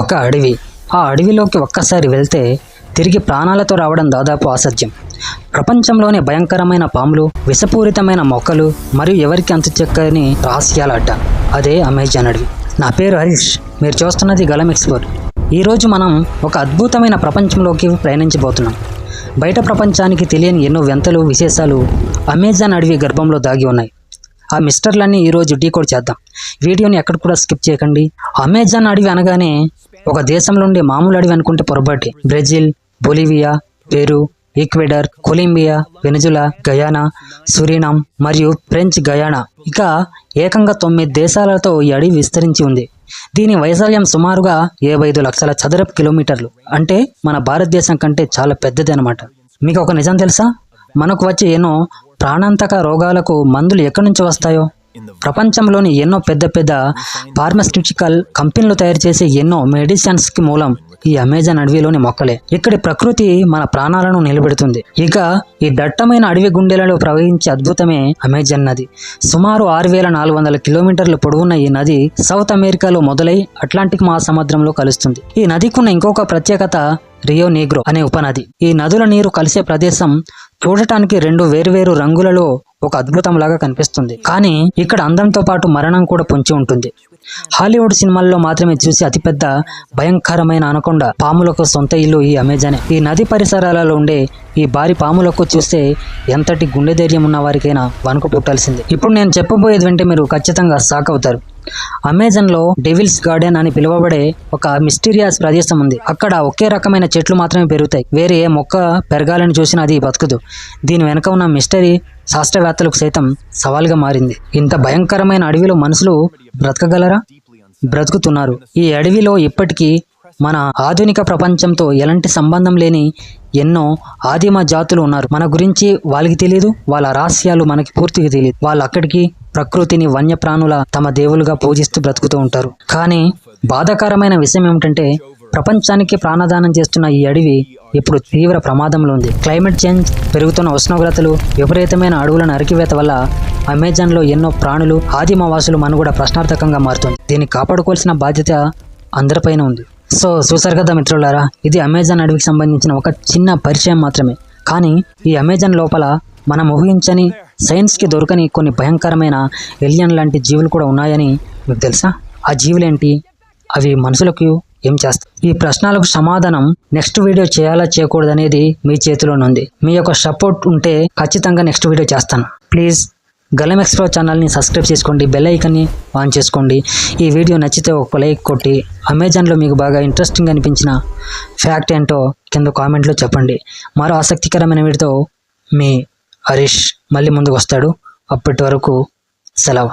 ఒక అడవి. ఆ అడవిలోకి ఒక్కసారి వెళ్తే తిరిగి ప్రాణాలతో రావడం దాదాపు అసాధ్యం. ప్రపంచంలోని భయంకరమైన పాములు, విషపూరితమైన మొక్కలు మరియు ఎవరికి అంతుచెక్కని రహస్యాల అడ్డ అదే అమెజాన్ అడవి. నా పేరు హరీష్, మీరు చూస్తున్నది గలం ఎక్స్ప్లోర్. ఈరోజు మనం ఒక అద్భుతమైన ప్రపంచంలోకి ప్రయాణించబోతున్నాం. బయట ప్రపంచానికి తెలియని ఎన్నో వింతలు, విశేషాలు అమెజాన్ అడవి గర్భంలో దాగి ఉన్నాయి. ఆ మిస్టర్లన్నీ ఈరోజు డీకోడ్ చేద్దాం. వీడియోని ఎక్కడ కూడా స్కిప్ చేయకండి. అమెజాన్ అడవి అనగానే ఒక దేశంలో ఉండే మామూలు అడవి అనుకుంటే పొరపాటి. Brazil, Bolivia, Peru, Ecuador, Colombia, Venezuela, Guyana, Suriname మరియు ఫ్రెంచ్ గయానా, ఇక ఏకంగా 9 దేశాలతో ఈ అడవి విస్తరించి ఉంది. దీని వైశాల్యం సుమారుగా 75 లక్షల చదరపు కిలోమీటర్లు. అంటే మన భారతదేశం కంటే చాలా పెద్దది అనమాట. మీకు ఒక నిజం తెలుసా? మనకు వచ్చే ఎన్నో ప్రాణాంతక రోగాలకు మందులు ఎక్కడి నుంచి వస్తాయో? ప్రపంచంలోని ఎన్నో పెద్ద పెద్ద ఫార్మాస్యూటికల్ కంపెనీలు తయారు చేసే ఎన్నో మెడిసిన్స్కి మూలం ఈ అమెజాన్ అడవిలోని మొక్కలే. ఇక్కడి ప్రకృతి మన ప్రాణాలను నిలబెడుతుంది. ఇక ఈ దట్టమైన అడవి గుండెలలో ప్రవహించే అద్భుతమే అమెజాన్ నది. సుమారు 6400 కిలోమీటర్ల పొడవున్న ఈ నది సౌత్ అమెరికాలో మొదలై అట్లాంటిక్ మహాసముద్రంలో కలుస్తుంది. ఈ నదికున్న ఇంకొక ప్రత్యేకత రియో నీగ్రో అనే ఉపనది. ఈ నదుల నీరు కలిసే ప్రదేశం చూడటానికి 2 వేరువేరు రంగులలో ఒక అద్భుతంలాగా కనిపిస్తుంది. కానీ ఇక్కడ అందంతో పాటు మరణం కూడా పొంచి ఉంటుంది. హాలీవుడ్ సినిమాల్లో మాత్రమే చూసి అతిపెద్ద భయంకరమైన అనకొండ పాములకు సొంత ఇల్లు ఈ అమెజానే. ఈ నది పరిసరాలలో ఉండే ఈ భారీ పాములకు చూస్తే ఎంతటి గుండె ధైర్యం ఉన్న వారికైనా వణుకు పుట్టాల్సిందే. ఇప్పుడు నేను చెప్పబోయేది వింటే మీరు ఖచ్చితంగా షాక్ అవుతారు. అమెజాన్లో డెవిల్స్ గార్డెన్ అని పిలువబడే ఒక మిస్టీరియస్ ప్రదేశం ఉంది. అక్కడ ఒకే రకమైన చెట్లు మాత్రమే పెరుగుతాయి. వేరే ఏ మొక్క పెరగాలని చూసినా అది బతకదు. దీని వెనుక ఉన్న మిస్టరీ శాస్త్రవేత్తలకు సైతం సవాల్గా మారింది. ఇంత భయంకరమైన అడవిలో మనుషులు బ్రతకగలరా? బ్రతుకుతున్నారు. ఈ అడవిలో ఇప్పటికీ మన ఆధునిక ప్రపంచంతో ఎలాంటి సంబంధం లేని ఎన్నో ఆదిమ జాతులు ఉన్నారు. మన గురించి వాళ్ళకి తెలియదు, వాళ్ళ రహస్యాలు మనకి పూర్తిగా తెలియదు. వాళ్ళు అక్కడికి ప్రకృతిని, వన్యప్రాణుల తమ దేవులుగా పూజిస్తూ బ్రతుకుతూ ఉంటారు. కానీ బాధాకరమైన విషయం ఏమిటంటే ప్రపంచానికి ప్రాణదానం చేస్తున్న ఈ అడవి ఇప్పుడు తీవ్ర ప్రమాదంలో ఉంది. క్లైమేట్ చేంజ్, పెరుగుతున్న ఉష్ణోగ్రతలు, విపరీతమైన అడవుల నరికివేత వల్ల అమెజాన్లో ఎన్నో ప్రాణులు, ఆదిమవాసులు మనుగడ ప్రశ్నార్థకంగా మారుతుంది. దీన్ని కాపాడుకోవాల్సిన బాధ్యత అందరిపైన ఉంది. సో చూసారు కదా మిత్రులారా, ఇది అమెజాన్ అడవికి సంబంధించిన ఒక చిన్న పరిచయం మాత్రమే. కానీ ఈ అమెజాన్ లోపల మనం ఊహించని, సైన్స్కి దొరకని కొన్ని భయంకరమైన ఎలియన్ లాంటి జీవులు కూడా ఉన్నాయని మీకు తెలుసా? ఆ జీవులేంటి? అవి మనుషులకు ఏం చేస్తాయి? ఈ ప్రశ్నలకు సమాధానం నెక్స్ట్ వీడియో చేయాలా చేయకూడదనేది మీ చేతిలోనుంది. మీ యొక్క సపోర్ట్ ఉంటే ఖచ్చితంగా నెక్స్ట్ వీడియో చేస్తాను. ప్లీజ్ గలం ఎక్స్ప్లోర్ ఛానల్ని సబ్స్క్రైబ్ చేసుకోండి, బెల్ ఐకాన్ని ఆన్ చేసుకోండి. ఈ వీడియో నచ్చితే ఒక లైక్ కొట్టి అమెజాన్లో మీకు బాగా ఇంట్రెస్టింగ్ అనిపించిన ఫ్యాక్ట్ ఏంటో కింద కామెంట్లో చెప్పండి. మరో ఆసక్తికరమైన వీడియోతో మీ హరీష్ మళ్ళీ ముందుకు వస్తాడు. అప్పటి వరకు సెలవు.